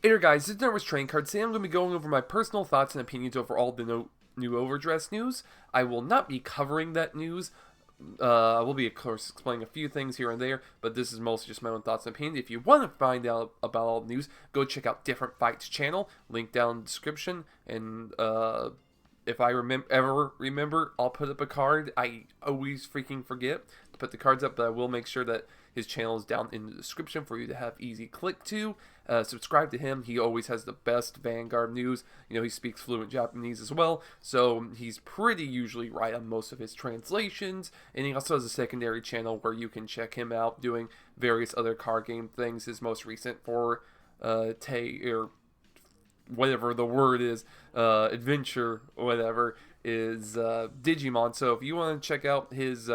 Hey there guys, this is Nervous Train Card. Today I'm going to be going over my personal thoughts and opinions over all the new Overdress news. I will not be covering that news. I will be, of course, explaining a few things here and there, but this is mostly just my own thoughts and opinions. If you want to find out about all the news, go check out Different Fights channel, link down in the description, and if I ever remember, I'll put up a card. I always freaking forget to put the cards up, but I will make sure that his channel is down in the description for you to have easy click to. Subscribe to him. He always has the best Vanguard news. You know, he speaks fluent Japanese as well, so he's pretty usually right on most of his translations. And he also has a secondary channel where you can check him out doing various other card game things. His most recent for or whatever the word is, adventure, whatever, is Digimon. So if you want to check out his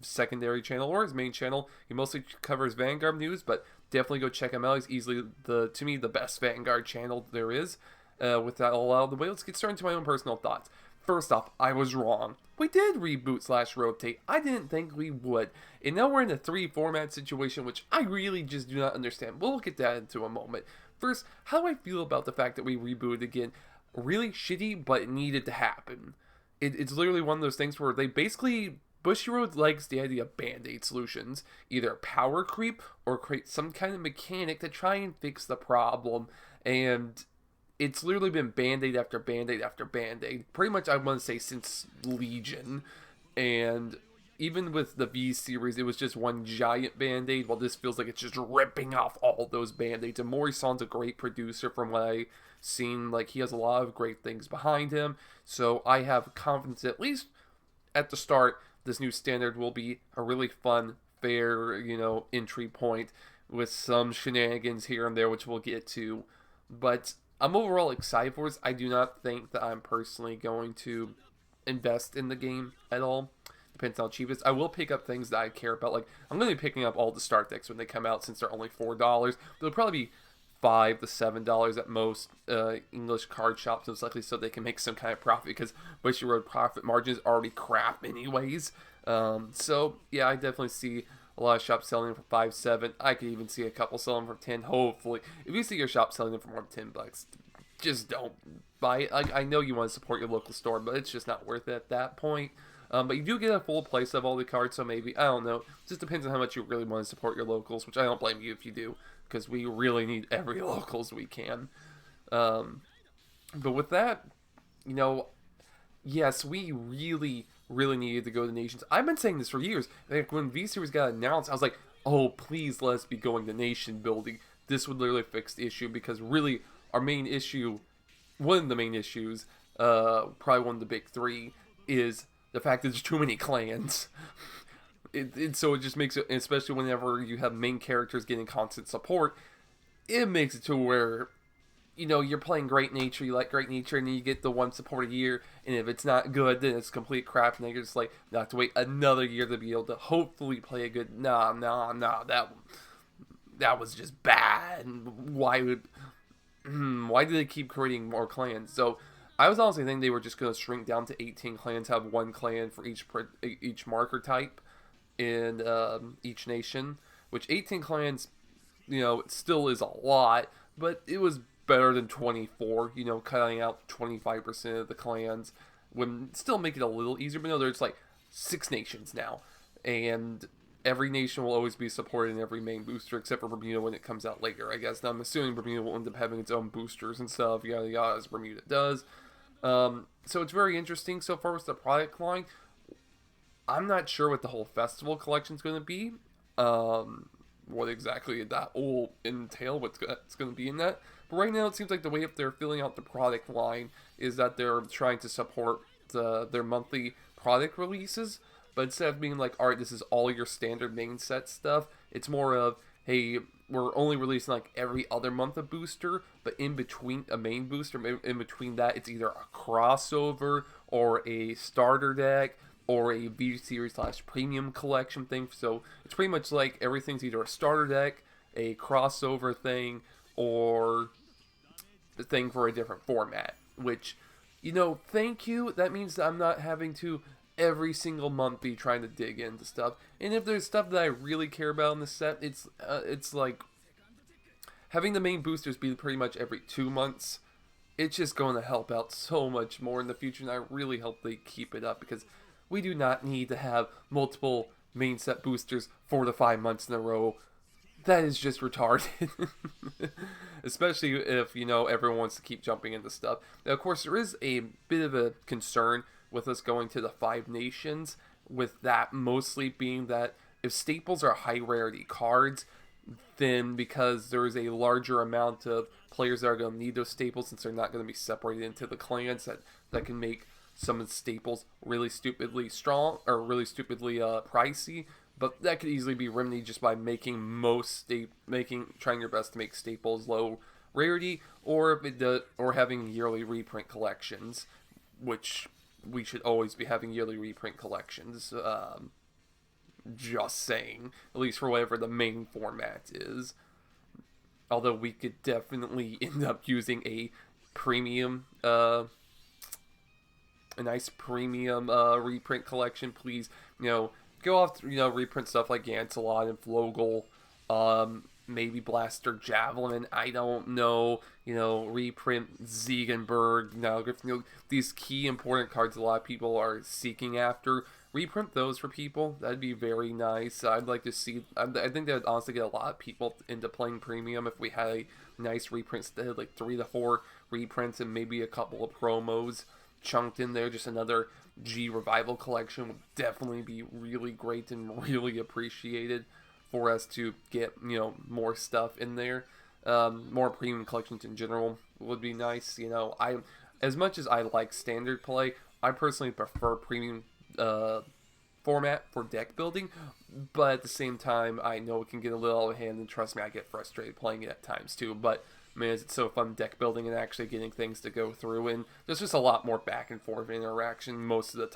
secondary channel or his main channel, he mostly covers Vanguard news, but definitely go check him out. He's easily, to me, the best Vanguard channel there is. With that all out of the way, let's get started into my own personal thoughts. First off, I was wrong. We did reboot/rotate. I didn't think we would. And now we're in a 3-format situation, which I really just do not understand. We'll get that into a moment. First, how do I feel about the fact that we rebooted again? Really shitty, but it needed to happen. It's literally one of those things where they basically... Bushiroad likes the idea of band-aid solutions, either power creep or create some kind of mechanic to try and fix the problem, and it's literally been band-aid after band-aid after band-aid, pretty much I want to say since Legion, and even with the V series, it was just one giant band-aid, while this feels like it's just ripping off all those band-aids, and Mori-san's a great producer from what I've seen. Like, he has a lot of great things behind him, so I have confidence, at least at the start, this new standard will be a really fun, fair, entry point with some shenanigans here and there, which we'll get to. But I'm overall excited for this. I do not think that I'm personally going to invest in the game at all. Depends on how cheap it is. I will pick up things that I care about. Like, I'm going to be picking up all the start decks when they come out since they're only $4. They'll probably be $5 to $7 at most. English card shops most likely, so they can make some kind of profit, because Bushiroad profit margin is already crap anyways. So yeah, I definitely see a lot of shops selling them for $5, $7. I could even see a couple selling for $10. Hopefully, if you see your shop selling them for more than $10, just don't buy it. I know you want to support your local store, but it's just not worth it at that point. But you do get a full place of all the cards, so maybe, I don't know. It just depends on how much you really want to support your locals, which I don't blame you if you do, because we really need every locals we can. But with that, yes, we really needed to go to Nations. I've been saying this for years. Like, when V-Series got announced, I was like, oh, please let us be going to nation building. This would literally fix the issue, because really, our main issue, one of the main issues, probably one of the big three, is the fact that there's too many clans. So it just makes it, especially whenever you have main characters getting constant support, it makes it to where, you're playing Great Nature, you like Great Nature, and then you get the one support a year, and if it's not good, then it's complete crap, and then you're just like, you have to wait another year to be able to hopefully play a good, nah, that was just bad, and why do they keep creating more clans? So, I was honestly thinking they were just going to shrink down to 18 clans, have one clan for each marker type in each nation, which 18 clans, it still is a lot, but it was better than 24, cutting out 25% of the clans, when still make it a little easier, but no, there's like 6 nations now, and every nation will always be supported in every main booster, except for Bermuda when it comes out later, I guess. Now, I'm assuming Bermuda will end up having its own boosters and stuff, yada yada, as Bermuda does. So it's very interesting so far with the product line. I'm not sure what the whole festival collection is going to be. What exactly that will entail, what's going to be in that. But right now, it seems like the way up they're filling out the product line is that they're trying to support their monthly product releases. But instead of being like, alright, this is all your standard main set stuff, it's more of, hey, we're only releasing like every other month a booster, but in between a main booster, in between that, it's either a crossover or a starter deck or a V-Series / premium collection thing. So it's pretty much like everything's either a starter deck, a crossover thing, or the thing for a different format. Which, thank you. That means that I'm not having to every single month be trying to dig into stuff. And if there's stuff that I really care about in the set, it's like having the main boosters be pretty much every 2 months, it's just going to help out so much more in the future, and I really hope they keep it up, because we do not need to have multiple main set boosters 4 to 5 months in a row. That is just retarded. Especially if, everyone wants to keep jumping into stuff. Now, of course, there is a bit of a concern with us going to the 5 nations, with that mostly being that if staples are high rarity cards, then because there is a larger amount of players that are going to need those staples, since they're not going to be separated into the clans, that can make some of the staples really stupidly strong, or really stupidly pricey. But that could easily be remedied just by making trying your best to make staples low rarity, or having yearly reprint collections, which we should always be having yearly reprint collections. Just saying, at least for whatever the main format is. Although we could definitely end up using a premium, a nice premium reprint collection. Please, go off, reprint stuff like Gantelot and Flogel, maybe Blaster Javelin, I don't know, reprint Ziegenberg, these key important cards a lot of people are seeking after. Reprint those for people. That'd be very nice. I'd like to see. I think that would honestly get a lot of people into playing premium if we had a nice reprint instead, like 3 to 4 reprints and maybe a couple of promos chunked in there. Just another G Revival collection would definitely be really great and really appreciated for us to get more stuff in there. More premium collections in general would be nice. As much as I like standard play, I personally prefer premium format for deck building, but at the same time, I know it can get a little out of hand, and trust me, I get frustrated playing it at times too. But man, it's so fun deck building and actually getting things to go through, and there's just a lot more back and forth interaction most of the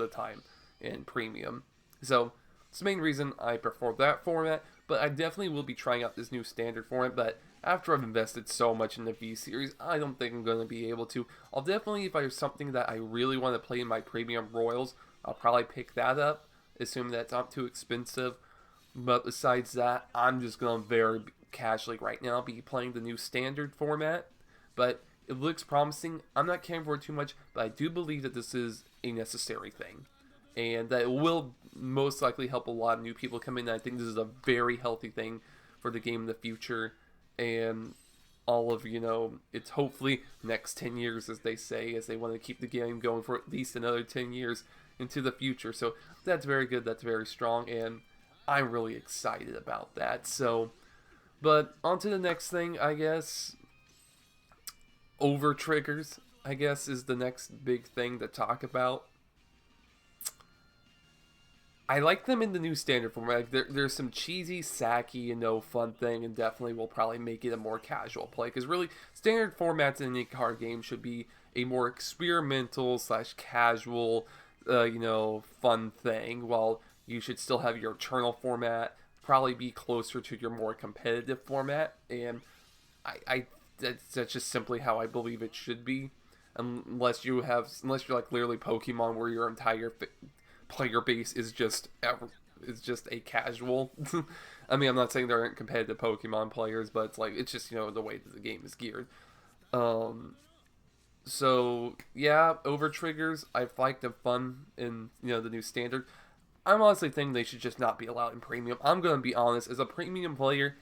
time in premium. So it's the main reason I prefer that format, but I definitely will be trying out this new standard format. But after I've invested so much in the V series, I don't think I'm going to be able to. I'll definitely, if there's something that I really want to play in my premium royals, I'll probably pick that up, assuming that's not too expensive. But besides that, I'm just going to very casually right now be playing the new standard format. But it looks promising. I'm not caring for it too much, but I do believe that this is a necessary thing, and that it will most likely help a lot of new people come in. I think this is a very healthy thing for the game in the future, and all of, it's hopefully next 10 years, as they say, as they want to keep the game going for at least another 10 years into the future. So that's very good, that's very strong, and I'm really excited about that. So, but on to the next thing, I guess. Overtriggers, I guess, is the next big thing to talk about. I like them in the new standard format. There's some cheesy, sacky, fun thing, and definitely will probably make it a more casual play. Because really, standard formats in any card game should be a more experimental / casual, fun thing. While you should still have your eternal format probably be closer to your more competitive format. And that's just simply how I believe it should be. Unless you're like literally Pokemon, where your entire player base is just a casual. I mean, I'm not saying there aren't competitive Pokemon players, but it's just the way that the game is geared. So yeah, Overtriggers, I've liked them fun in the new standard. I'm honestly thinking they should just not be allowed in premium. I'm gonna be honest, as a premium player,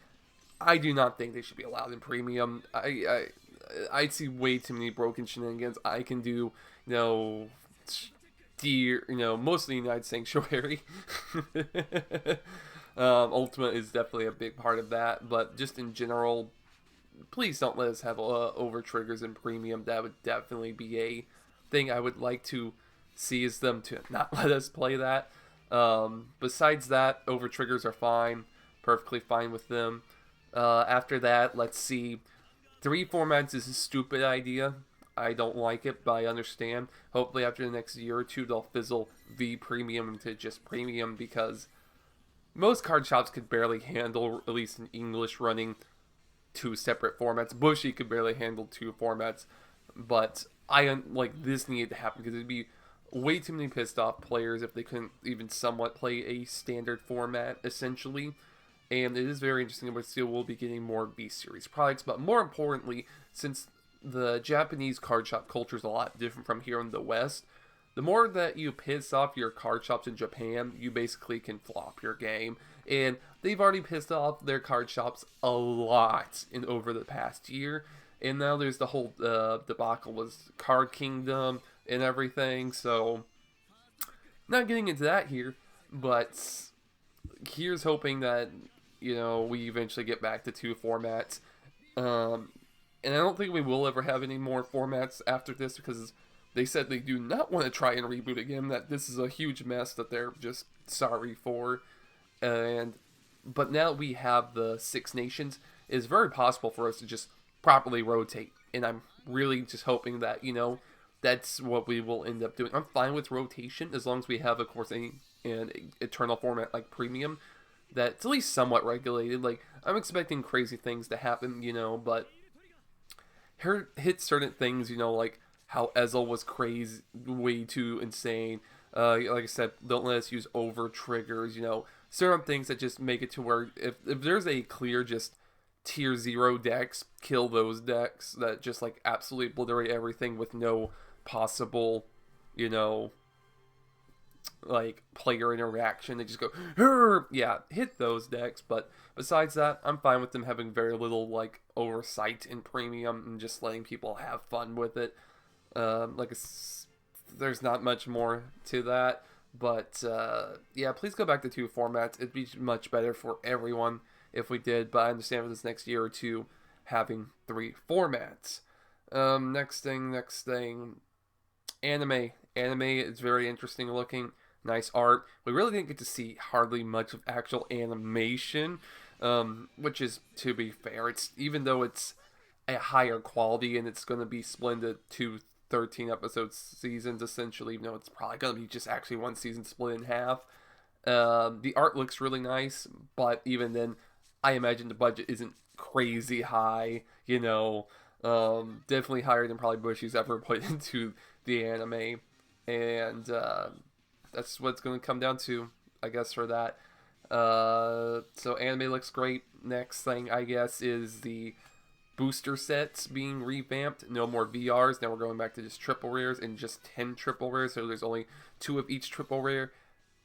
I do not think they should be allowed in premium. I see way too many broken shenanigans. I can do mostly United Sanctuary. Ultimate is definitely a big part of that, but just in general, please don't let us have Overtriggers in premium. That would definitely be a thing I would like to see, is them to not let us play that. Besides that, Overtriggers are fine, perfectly fine with them. After that, let's see. 3 formats is a stupid idea. I don't like it, but I understand. Hopefully after the next year or two, they'll fizzle V Premium into just Premium, because most card shops could barely handle, at least in English, running 2 separate formats. Bushy could barely handle 2 formats, but this needed to happen, because it'd be way too many pissed off players if they couldn't even somewhat play a standard format, essentially. and it is very interesting that we still will be getting more B-Series products, but more importantly, since the Japanese card shop culture is a lot different from here in the West, the more that you piss off your card shops in Japan, you basically can flop your game. And they've already pissed off their card shops a lot over the past year. And now there's the whole debacle with Card Kingdom and everything. So, not getting into that here, but here's hoping that, we eventually get back to 2 formats. And I don't think we will ever have any more formats after this, because they said they do not want to try and reboot again, that this is a huge mess that they're just sorry for. But now we have the 6 nations, it's very possible for us to just properly rotate. And I'm really just hoping that, that's what we will end up doing. I'm fine with rotation as long as we have, of course, an eternal format like Premium that's at least somewhat regulated. Like, I'm expecting crazy things to happen, but hit certain things, like how Ezel was crazy, way too insane. Like I said, don't let us use Overtriggers, certain things that just make it to where if there's a clear just tier 0 decks, kill those decks that just like absolutely obliterate everything with no possible, like player interaction. They just go, Hurr! Yeah, hit those decks. But besides that, I'm fine with them having very little like oversight in Premium and just letting people have fun with it. There's not much more to that, but yeah, please go back to 2 formats. It'd be much better for everyone if we did, but I understand for this next year or two having 3 formats. Next thing, anime is very interesting looking, nice art. We really didn't get to see hardly much of actual animation, which is, to be fair, it's, even though it's a higher quality and it's going to be split into 2 13 episode seasons essentially, even though it's probably going to be just actually 1 season split in half. The art looks really nice, but even then, I imagine the budget isn't crazy high, definitely higher than probably Bushy's ever put into the anime, and that's what it's going to come down to, I guess, for that. So anime looks great. Next thing, I guess, is the booster sets being revamped. No more VRs. Now we're going back to just triple rares and just 10 triple rares. So there's only 2 of each triple rare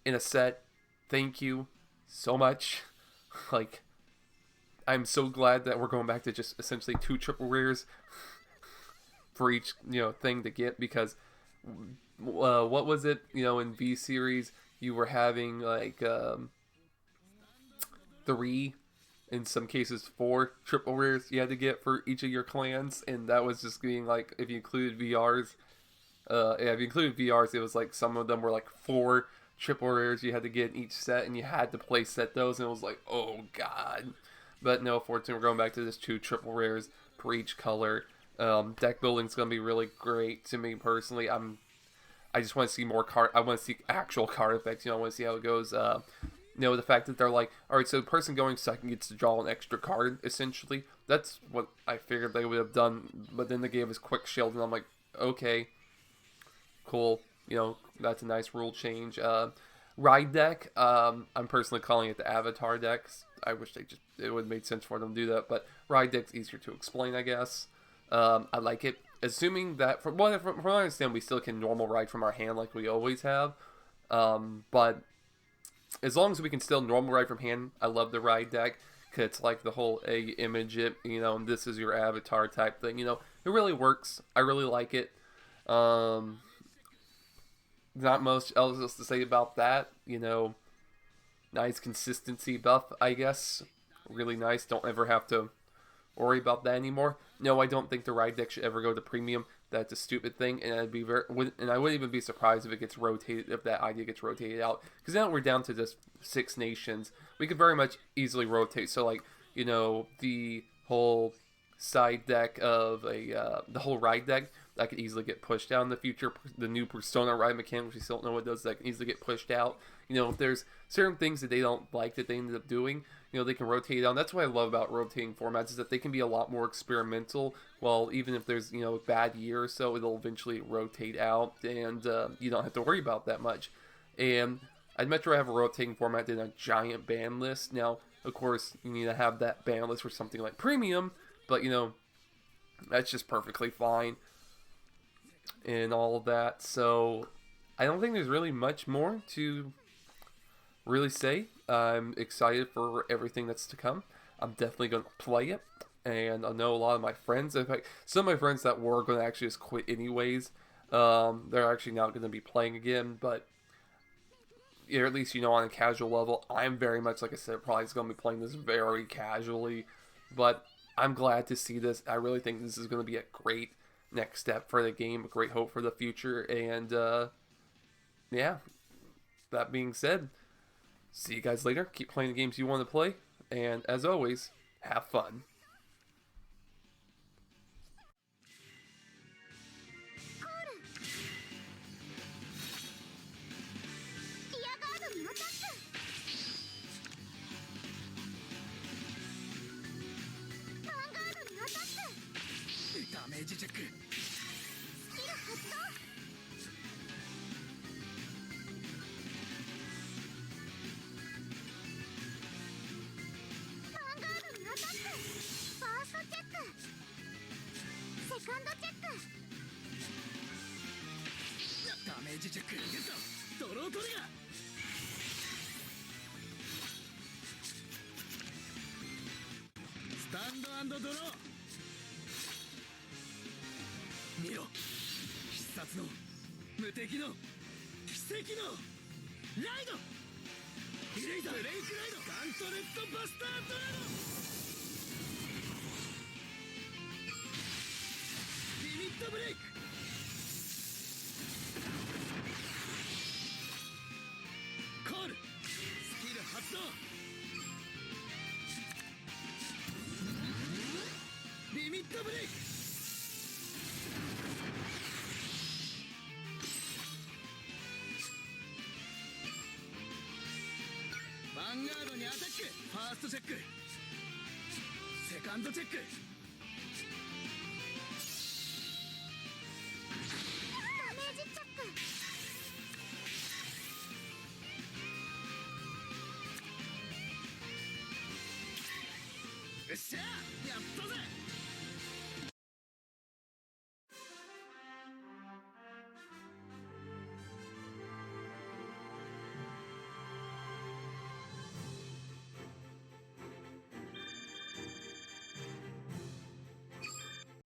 in a set. Thank you so much. Like, I'm so glad that we're going back to just essentially 2 triple rares for each, thing to get, because what was it, in V series you were having like 3, in some cases 4 triple rares you had to get for each of your clans, and that was just being like, if you included VRs, it was like some of them were like 4 triple rares you had to get in each set, and you had to play set those, and it was like, oh god. But no, fortunately, we're going back to just 2 triple rares for each color. Deck building's gonna be really great to me personally. I just want to see more card. I want to see actual card effects. I want to see how it goes. The fact that they're like, all right, so the person going second gets to draw an extra card, essentially. That's what I figured they would have done. But then they gave us quick shield, and I'm like, okay, cool. That's a nice rule change. Ride deck, I'm personally calling it the Avatar decks. I wish it would have made sense for them to do that, but Ride deck's easier to explain, I guess. I like it. Assuming that, from what I understand, we still can normal ride from our hand like we always have. But as long as we can still normal ride from hand, I love the Ride deck. Cause it's like the whole image it, and this is your avatar type thing. It really works. I really like it. Not much else to say about that. Nice consistency buff, I guess. Really nice. Don't ever have to worry about that anymore. No, I don't think the Ride deck should ever go to Premium. That's a stupid thing, and I wouldn't even be surprised if it gets rotated, if that idea gets rotated out. Because now we're down to just 6 nations. We could very much easily rotate. So, like, the whole side deck of the whole Ride deck, that could easily get pushed out in the future. The new Persona Ride mechanic, which we still don't know what it does, that can easily get pushed out. If there's certain things that they don't like that they ended up doing, they can rotate it on. That's what I love about rotating formats, is that they can be a lot more experimental. Well, even if there's, a bad year or so, it'll eventually rotate out, and you don't have to worry about that much. And I'd much rather have a rotating format than a giant ban list. Now, Of course, you need to have that ban list for something like premium, but you know, that's just perfectly fine and all of that. So I don't think there's really much more to really say. I'm excited for everything that's to come. I'm definitely going to play it, and I know a lot of my friends, in fact, some of my friends that were going to actually just quit anyways, they're actually not going to be playing again, but or at least, you know, on a casual level, I'm very much, like I said, probably going to be playing this very casually, but I'm glad to see this. I really think this is going to be a great next step for the game, a great hope for the future, and yeah, that being said, see you guys later. Keep playing the games you want to play, and as always, have fun.よっしゃやったぜ